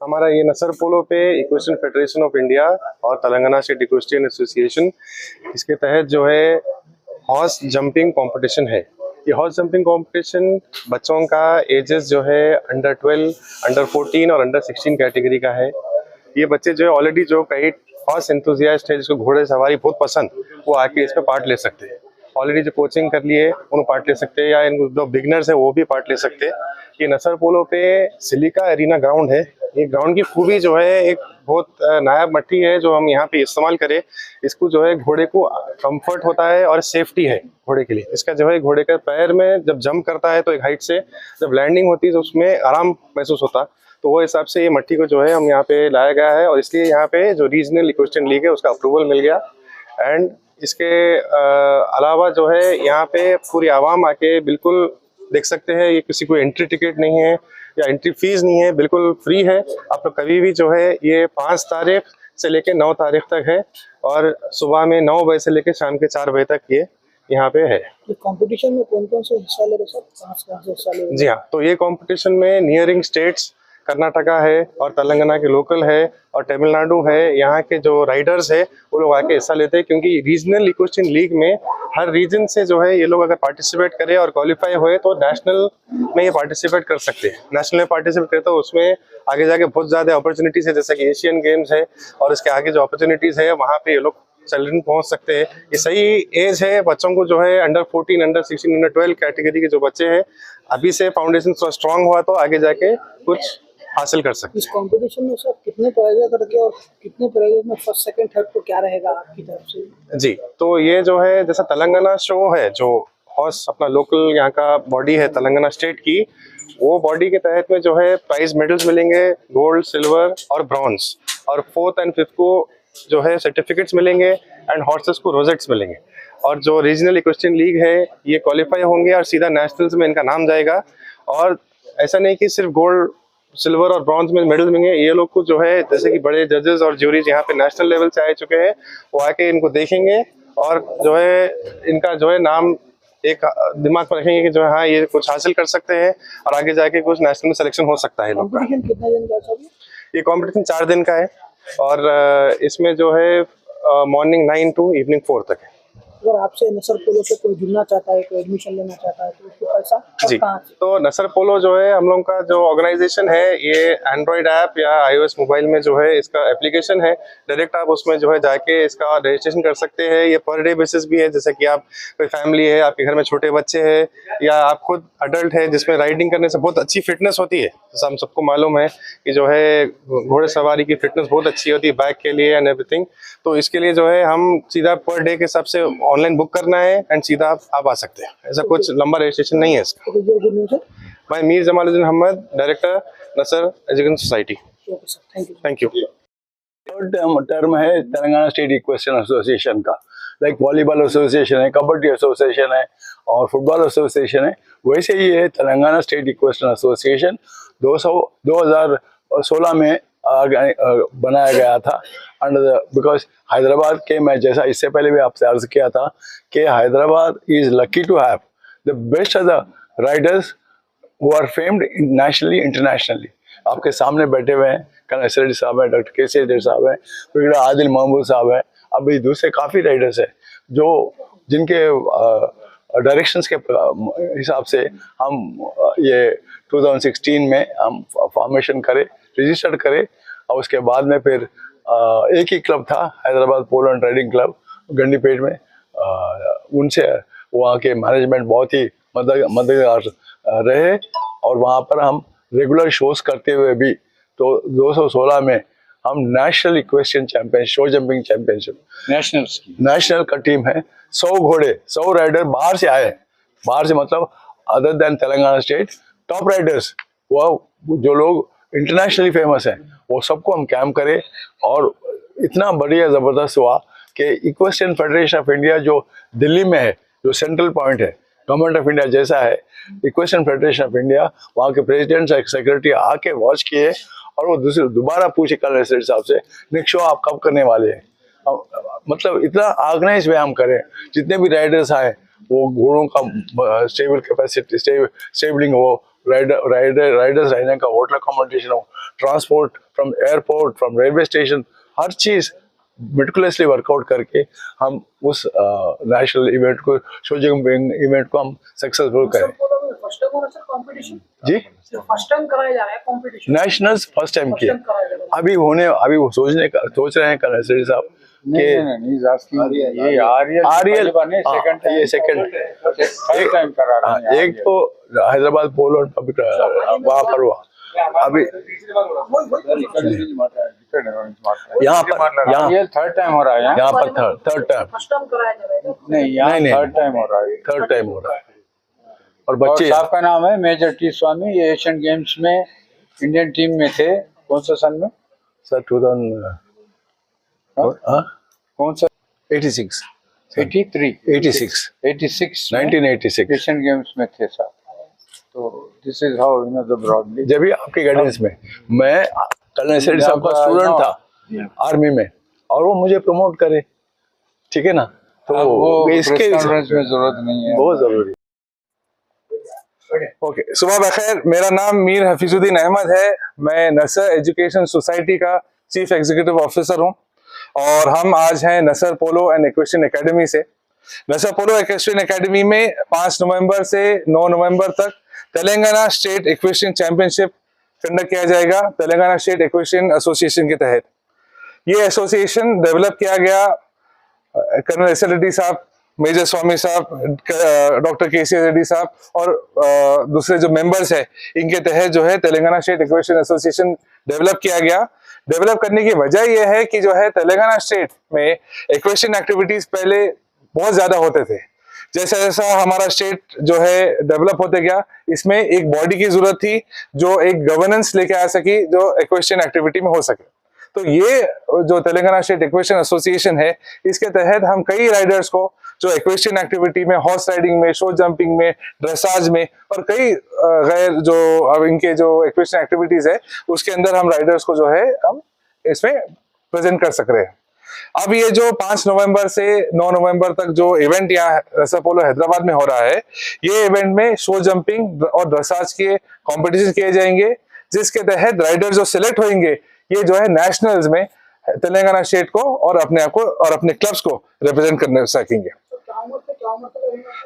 हमारा ये नसर पोलो पे इक्वेस्ट्रियन फेडरेशन ऑफ इंडिया और तेलंगाना स्टेट इक्वेस्ट्रियन एसोसिएशन, इसके तहत जो है हॉर्स जंपिंग कंपटीशन है। ये हॉर्स जंपिंग कंपटीशन बच्चों का एजेस जो है अंडर 12, अंडर 14 और अंडर 16 कैटेगरी का है। ये बच्चे जो है ऑलरेडी जो कई हॉर्स एंथुसियास्ट है, जिसको घोड़े सवारी बहुत पसंद, वो आके इसमें पार्ट ले सकते हैं। ऑलरेडी जो कोचिंग कर लिए उन्होंने पार्ट ले सकते हैं, या इन जो बिगनर्स है वो भी पार्ट ले सकते हैं। ये नसर पोलो पे सिलिका एरिना ग्राउंड है। ये ग्राउंड की खूबी जो है एक बहुत नायाब मट्टी है जो हम यहाँ पे इस्तेमाल करें। इसको जो है घोड़े को कंफर्ट होता है और सेफ्टी है घोड़े के लिए। इसका जो है घोड़े के पैर में जब जंप करता है तो एक हाइट से जब लैंडिंग होती है तो उसमें आराम महसूस होता। तो वो हिसाब से ये मट्टी को जो है हम यहाँ पे लाया गया है, और इसलिए यहाँ पे जो रीजनल इक्वेस्ट्रियन लीग है उसका अप्रूवल मिल गया। एंड इसके अलावा जो है यहाँ पे पूरी आवाम आके बिल्कुल देख सकते हैं। ये किसी को एंट्री टिकट नहीं है या एंट्री फीस नहीं है, बिल्कुल फ्री है। आप लोग कभी भी जो है ये 5 तारीख से लेके 9 तारीख तक है, और सुबह में 9 बजे से लेके शाम के 4 बजे तक ये यहाँ पे है। कंपटीशन में कौन कौन से हिस्सा ले रहे सर? 5 से हिस्सा ले रहे? जी हाँ, तो ये कंपटीशन में नियरिंग स्टेट्स कर्नाटका है और तेलंगाना के लोकल है और तमिलनाडु है। यहाँ के जो राइडर्स है वो लोग आके हिस्सा लेते हैं, क्योंकि रीजनल इक्वेस्ट्रियन लीग में हर रीजन से जो है ये लोग अगर पार्टिसिपेट करे और क्वालिफाई हुए तो नेशनल में ये पार्टिसिपेट कर सकते हैं। नेशनल में पार्टिसिपेट करे तो उसमें आगे जाके बहुत ज़्यादा अपॉर्चुनिटीज है, जैसे कि एशियन गेम्स है, और इसके आगे जो अपॉर्चुनिटीज है वहाँ पे ये लोग चिल्ड्रन पहुंच सकते हैं। ये सही एज है बच्चों को जो है अंडर 14, अंडर 16, अंडर 12 कैटेगरी के जो बच्चे हैं, अभी से फाउंडेशन थोड़ा स्ट्रांग हुआ तो आगे जाके कुछ हासिल कर सकते हैं। इस कंपटीशन में सर कितने प्राइजेस रखे और कितने प्राइजेस में फर्स्ट सेकंड थर्ड को क्या रहेगा आपकी तरफ से? जी, तो ये जो है जैसा तेलंगाना शो है, जो हॉर्स अपना लोकल यहाँ का बॉडी है तेलंगाना स्टेट की, वो बॉडी के तहत में जो है प्राइज मेडल्स मिलेंगे, गोल्ड, सिल्वर और ब्रॉन्ज, और 4th एंड 5th को जो है सर्टिफिकेट्स मिलेंगे, एंड हॉर्सेस को रोजेट्स मिलेंगे। और जो रीजनल इक्वेस्ट्रियन लीग है ये क्वालिफाई होंगे और सीधा नेशनल्स में इनका नाम जाएगा। और ऐसा नहीं कि सिर्फ गोल्ड, सिल्वर और ब्रॉन्ज में मेडल मिलेंगे, ये लोग को जो है जैसे कि बड़े जजेस और ज्यूरीज यहाँ पे नेशनल लेवल से आ चुके हैं, वो आके इनको देखेंगे और जो है इनका जो है नाम एक दिमाग पर रखेंगे कि जो है हाँ ये कुछ हासिल कर सकते हैं और आगे जाके कुछ नेशनल में सिलेक्शन हो सकता है। कंपटीशन कितने दिन का है? ये कॉम्पिटिशन 4 दिन का है, और इसमें जो है मॉर्निंग 9 to इवनिंग 4 तक है। अगर आपसे नसर पोलो से कोई जुड़ना चाहता है, कोई एडमिशन लेना चाहता है तो उसको पैसा जी, कहाँ से? तो नसर पोलो जो है हम लोग का जो ऑर्गेनाइजेशन है, ये एंड्रॉइड ऐप या iOS मोबाइल में जो है इसका एप्लीकेशन है। डायरेक्ट आप उसमें जो है जाके इसका रजिस्ट्रेशन कर सकते हैं। ये पर डे बेसिस भी है, जैसे कि आप कोई फैमिली है, आपके घर में छोटे बच्चे हैं, या आप खुद अडल्ट है जिसमें राइडिंग करने से बहुत अच्छी फिटनेस होती है। जैसा हम सबको मालूम है कि जो है घोड़े सवारी की फिटनेस बहुत अच्छी होती है बैक के लिए एंड एवरीथिंग। तो इसके लिए जो है हम सीधा पर डे के हिसाब से ऑनलाइन बुक करना है एंड सीधा आप आ सकते हैं। ऐसा कुछ लंबा रजिस्ट्रेशन नहीं है इसका। मैं Mir Jamaluddin Ahmed, director Nasr education society. Thank you. Third term है तेलंगाना स्टेट इक्वेस्ट्रियन एसोसिएशन का। लाइक वॉलीबॉल एसोसिएशन है, कबड्डी एसोसिएशन है और फुटबॉल एसोसिएशन है, वैसे ही है तेलंगाना स्टेट इक्वेस्ट्रियन एसोसिएशन। 2016 में बनाया गया था। एंड बिकॉज हैदराबाद के, मैं जैसा इससे पहले भी आपसे अर्ज किया था कि Hyderabad is lucky to have the best of the riders who are famed nationally internationally. आपके सामने बैठे हुए हैं कनैस रेड्डी साहब हैं, डॉक्टर के सी रेड्डी साहब हैं, फिर आदिल महमूद साहब हैं, अभी दूसरे काफ़ी राइडर्स हैं जो जिनके डायरेक्शंस के हिसाब से हम ये 2016 में हम फॉर्मेशन करें, रजिस्टर्ड करें। और उसके बाद में फिर एक ही क्लब था, हैदराबाद पोलो एंड राइडिंग क्लब गंडीपेट में। उनसे वहाँ के मैनेजमेंट बहुत ही मददगार रहे, और वहाँ पर हम रेगुलर शोज करते हुए भी तो 2016 में हम national equestrian champion, show jumping championship national का टीम है। 100 घोड़े, 100 राइडर बाहर से आए, बाहर से मतलब other than Telangana state, top Riders, वो जो लोग इंटरनेशनली फेमस हैं, वो सबको हम कैम्प करें। और इतना बढ़िया ज़बरदस्त हुआ कि इक्वेस्ट्रियन फेडरेशन ऑफ इंडिया जो दिल्ली में है, जो सेंट्रल पॉइंट है गवर्नमेंट ऑफ इंडिया जैसा है, इक्वेस्ट्रियन फेडरेशन ऑफ इंडिया, वहाँ के प्रेसिडेंट सेक्रेटरी आके वॉच किए और वो दोबारा पूछे कल साहब से नेक्स्ट शो आप कब करने वाले हैं। मतलब इतना ऑर्गेनाइज वे हम करें, जितने भी राइडर्स आए वो घोड़ों का स्टेबल कैपेसिटी, स्टेबलिंग हो, राइडर्स रहने का, होटल अकोमोडेशन हो, transport from airport, from railway station, हर चीज मेटिकुलसली वर्कआउट करके हम उस नेशनल इवेंट को, शो जंपिंग इवेंट को हम सक्सेसफुल करें। फर्स्ट टाइम हो रहा है सर कंपटीशन? जी, फर्स्ट टाइम कराया जा रहा है कंपटीशन? नेशनल्स फर्स्ट टाइम किया। कराया जा रहा है। अभी वो सोच रहे हैं कन्वर्सेरी साहब कि ये आरएल सेकंड ये सेकंड टाइम करा रहे हैं। एक तो हैदराबाद पोलो और पब्लिक वहाँ पर हुआ, अभी यहाँ ये थर्ड टाइम हो रहा है यहाँ पर थर्ड टाइम, फर्स्ट टाइम कराया जा रहा है? नहीं, यहाँ नहीं। थर्ड टाइम हो रहा है। थर्ड टाइम हो रहा है। और और बच्चे साहब का नाम है मेजर टी स्वामी। ये एशियन गेम्स में इंडियन टीम में थे। कौन सा सन में सर 2000 कौन सा? 86 86 86 86 1986 एशियन गेम्स में थे साहब। तो this is how the broadly. जब भी आपके गाइडेंस में मैं कल्याण सेठी साहब का स्टूडेंट था आर्मी में, और वो मुझे प्रमोट करे, ठीक है ना, तो वो इसके प्रेस कॉन्फ्रेंस में जरूरत नहीं है। बहुत जरूरी। ओके, सुबह बखैर। मेरा नाम मीर हफीजुद्दीन अहमद है। मैं नसर एजुकेशन सोसाइटी का चीफ एग्जीक्यूटिव ऑफिसर हूं, और हम आज हैं नसर पोलो एंड इक्वेशन एकेडमी से। नसर पोलो इक्वेशन एकेडमी में 5 नवंबर से 9 नवंबर तक Telangana state equation championship conduct किया जाएगा, तेलंगाना स्टेट इक्वेशन एसोसिएशन के तहत। ये एसोसिएशन डेवलप किया गया कर्नल एस रेड्डी साहब, मेजर स्वामी साहब, डॉक्टर केसी रेड्डी साहब और दूसरे जो मेंबर्स हैं, इनके तहत जो है Telangana state equation association develop किया गया। डेवलप करने की वजह यह है कि जो है तेलंगाना स्टेट में इक्वेशन एक्टिविटीज पहले बहुत ज्यादा होते थे। जैसा जैसा हमारा स्टेट जो है डेवलप होते गया, इसमें एक बॉडी की जरूरत थी जो एक गवर्नेंस लेके आ सकी, जो इक्वेशन एक्टिविटी में हो सके। तो ये जो तेलंगाना स्टेट इक्वेशन एसोसिएशन है, इसके तहत हम कई राइडर्स को जो इक्वेशन एक्टिविटी में, हॉर्स राइडिंग में, शो जंपिंग में, ड्रेसाज में और कई गैर जो अब इनके जो इक्वेशन एक्टिविटीज है, उसके अंदर हम राइडर्स को जो है हम इसमें प्रेजेंट कर सक रहे हैं। अब ये जो 5 नवंबर से 9 नवंबर तक जो इवेंट यहाँ नसर पोलो हैदराबाद में हो रहा है, ये इवेंट में शो जंपिंग और ड्रेसाज के कॉम्पिटिशन किए जाएंगे, जिसके तहत राइडर जो सिलेक्ट होंगे, ये जो है नेशनल्स में तेलंगाना स्टेट को और अपने आप को और अपने क्लब्स को रिप्रेजेंट करने सकेंगे।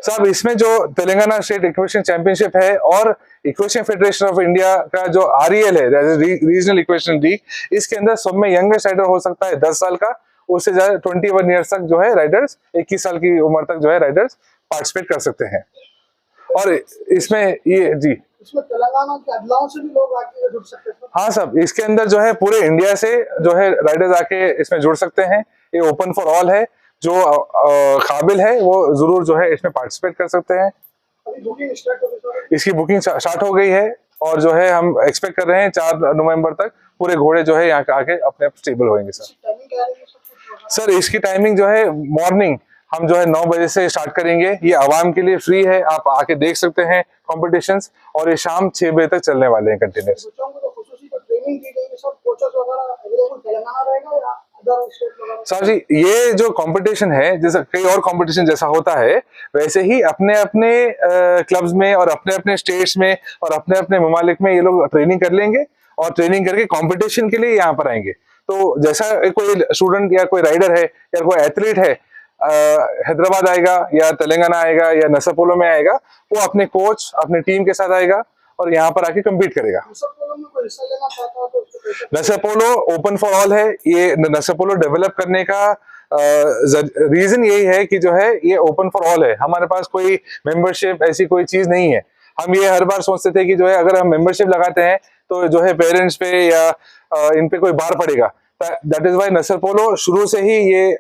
साहब, इसमें जो तेलंगाना स्टेट इक्वेशन चैंपियनशिप है और इक्वेशन फेडरेशन ऑफ इंडिया का जो आरईएल है, रीजनल इक्वेशन लीग, इसके अंदर सब में यंगेस्ट राइडर हो सकता है 10 साल का, उससे ज्यादा 21 ईयर्स तक जो है राइडर्स, 21 साल की उम्र तक जो है राइडर्स पार्टिसिपेट कर सकते हैं। और इसमें ये जी इसमें तेलंगाना के अदलाओं से भी लोग आके जुड़ सकते हैं? हाँ साहब, इसके अंदर जो है पूरे इंडिया से जो है राइडर्स आके इसमें जुड़ सकते हैं। ये ओपन फॉर ऑल है, जो काबिल है वो जरूर जो है इसमें पार्टिसिपेट कर सकते हैं। अभी बुकिंग स्टार्ट हो गई है? इसकी बुकिंग स्टार्ट हो गई है, और जो है हम एक्सपेक्ट कर रहे हैं 4 नवंबर तक पूरे घोड़े जो है यहाँ आके अपने आप स्टेबल होंगे। सर टाइमिंग क्या रहेगी सब कुछ? सर इसकी टाइमिंग जो है मॉर्निंग हम जो है 9 बजे से स्टार्ट करेंगे। ये आवाम के लिए फ्री है, आप आके देख सकते हैं कॉम्पिटिशन्स, और ये शाम 6 बजे तक चलने वाले हैं कंटिन्यूस। बच्चों को तो खुसूसी को ट्रेनिंग दी गई है, सब कोचेस वगैरह अवेलेबल तेलंगाना रहेगा या अदर स्टेट वगैरह? साहब जी, ये जो कंपटीशन है, जैसे कई और कंपटीशन जैसा होता है, वैसे ही अपने अपने क्लब्स में और अपने अपने स्टेट्स में और अपने अपने ममालिक में ये लोग ट्रेनिंग कर लेंगे, और ट्रेनिंग करके कंपटीशन के लिए यहाँ पर आएंगे। तो जैसा कोई स्टूडेंट या कोई राइडर है या कोई एथलीट है, हैदराबाद आएगा या तेलंगाना आएगा या नसर पोलो में आएगा, वो अपने कोच, अपने टीम के साथ आएगा और यहाँ पर आके कम्पीट करेगा। नसर पोलो में कोई हिस्सा लेना चाहता है तो उसको कैसे? नसर पोलो ओपन फॉर ऑल है। ये नसर पोलो डेवलप करने का रीजन यही है कि जो है ये ओपन फॉर ऑल है। हमारे पास कोई मेंबरशिप ऐसी कोई चीज नहीं है। हम ये हर बार सोचते थे कि जो है अगर हम मेंबरशिप लगाते हैं तो जो है पेरेंट्स पे या इन पे कोई भार पड़ेगा। दैट इज वाई नसर पोलो शुरू से ही ये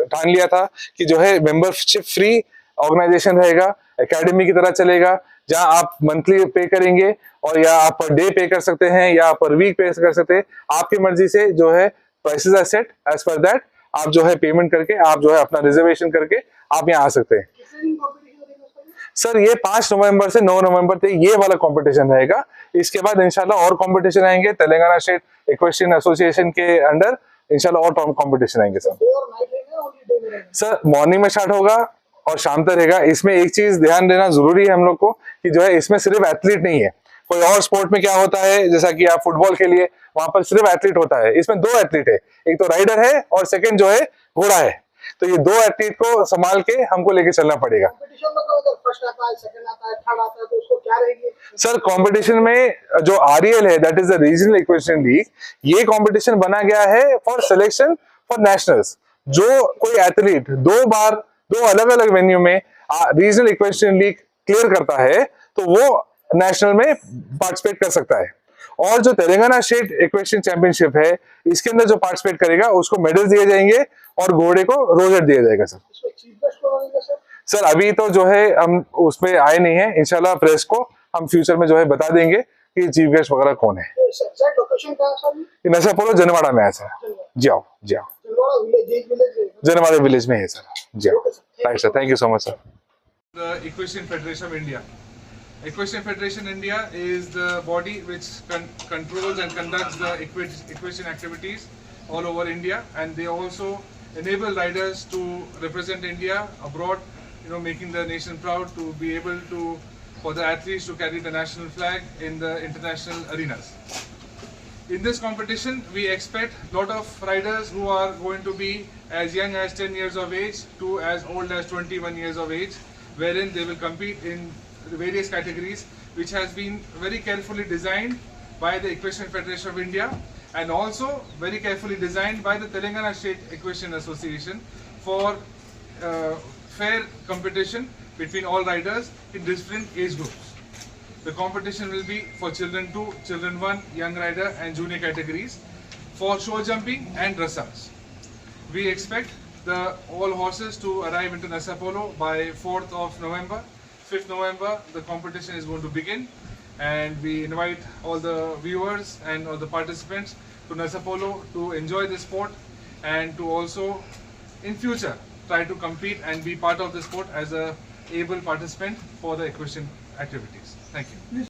ठान लिया था कि जो है मेंबरशिप फ्री ऑर्गेनाइजेशन रहेगा, एकेडमी की तरह चलेगा, जहां आप मंथली पे करेंगे और या आप पर डे पे कर सकते हैं या पर वीक पे कर सकते हैं। आपकी मर्जी से जो है prices are set, as per that आप जो है पेमेंट करके आप जो है अपना रिजर्वेशन करके आप यहाँ आ सकते हैं। कितने दिन कॉम्पिटिशन रहेगा उसका? सर ये 5 नवंबर से 9 नवंबर तक ये वाला कंपटीशन रहेगा। इसके बाद इंशाल्लाह और कंपटीशन आएंगे तेलंगाना स्टेट इक्वेशन एसोसिएशन के अंडर, इंशाल्लाह और कंपटीशन आएंगे सर। डे और नाइट रहेगा, ओनली डे में रहेगा? सर मॉर्निंग में स्टार्ट होगा और शाम तक रहेगा। इसमें एक चीज ध्यान देना जरूरी है हम लोग को कि जो है इसमें सिर्फ एथलीट नहीं है। कोई और स्पोर्ट में क्या होता है, जैसा कि आप फुटबॉल के लिए वहां पर सिर्फ एथलीट होता है, इसमें 2 एथलीट है, एक तो राइडर है और सेकंड जो है घोड़ा है। तो ये 2 एथलीट को संभाल के हमको लेके चलना पड़ेगा। कंपटीशन में तो अगर फर्स्ट आता है, सेकंड आता है, थर्ड आता है तो उसको क्या रहेगी? सर कंपटीशन में जो REL है, that is the regional equation league, ये कंपटीशन बना गया है फॉर सिलेक्शन फॉर नेशनल्स। जो कोई एथलीट 2 अलग अलग वेन्यू में रीजनल इक्वेशन लीग क्लियर करता है तो वो नेशनल में पार्टिसिपेट कर सकता है। और जो तेलंगाना स्टेट इक्वेशन चैंपियनशिप है, इसके अंदर जो पार्टिसिपेट करेगा उसको मेडल्स दिए जाएंगे और घोड़े को रोजेट दिया जाएगा। सर इसमें चीफ गेस्ट कौन होंगे सर? सर अभी तो जो है हम उसमें आए नहीं है, इंशाल्लाह प्रेस को हम फ्यूचर में जो है बता देंगे कि चीफ गेस्ट वगैरह कौन है। एग्जैक्ट लोकेशन कहाँ है सर? ये नशापोलो जनवाड़ा में है सर। जी आओ जी आओ, चिंदवाड़ा विलेज जनवाड़ा विलेज में है सर। जी आओ, right sir, thank you so much sir. The Equestrian Federation of India. Equestrian Federation India is the body which controls and conducts the equestrian activities all over India, and they also enable riders to represent India abroad, making the nation proud to be able to, for the athletes to carry the national flag in the international arenas. In this competition, we expect a lot of riders who are going to be as young as 10 years of age to as old as 21 years of age, wherein they will compete in the various categories, which has been very carefully designed by the Equestrian Federation of India and also very carefully designed by the Telangana State Equestrian Association for fair competition between all riders in different age groups. The competition will be for children 2, children 1, young rider and junior categories, for show jumping and dressage. We expect all horses to arrive into Nasapolo by 4th of November. 5th November, the competition is going to begin, and we invite all the viewers and all the participants to Nasapolo to enjoy the sport and to also, in future, try to compete and be part of the sport as a able participant for the equestrian activities. Thank you.